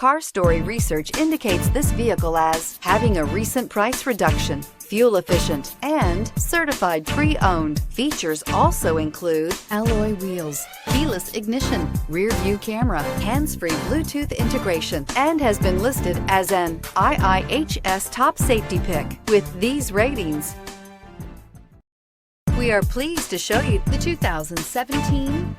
Car Story research indicates this vehicle as having a recent price reduction, fuel efficient, and certified pre-owned. Features also include alloy wheels, keyless ignition, rear view camera, hands-free Bluetooth integration, and has been listed as an IIHS top safety pick. With these ratings, we are pleased to show you the 2017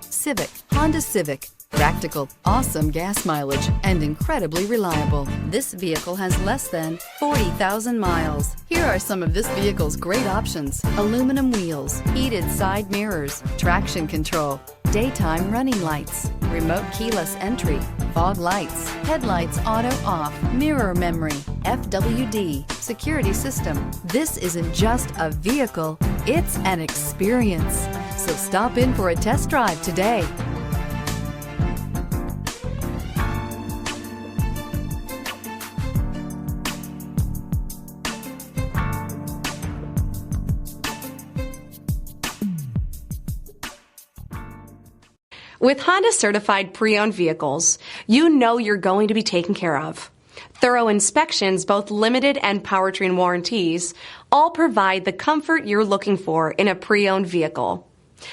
Honda Civic. Practical, awesome gas mileage, and incredibly reliable. This vehicle has less than 40,000 miles. Here are some of this vehicle's great options: aluminum wheels, heated side mirrors, traction control, daytime running lights, remote keyless entry, fog lights, headlights auto off, mirror memory, FWD, security system. This isn't just a vehicle, it's an experience. So stop in for a test drive today. With Honda certified pre-owned vehicles, you know you're going to be taken care of. Thorough inspections, both limited and powertrain warranties, all provide the comfort you're looking for in a pre-owned vehicle.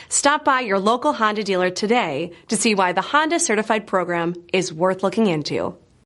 Stop by your local Honda dealer today to see why the Honda certified program is worth looking into.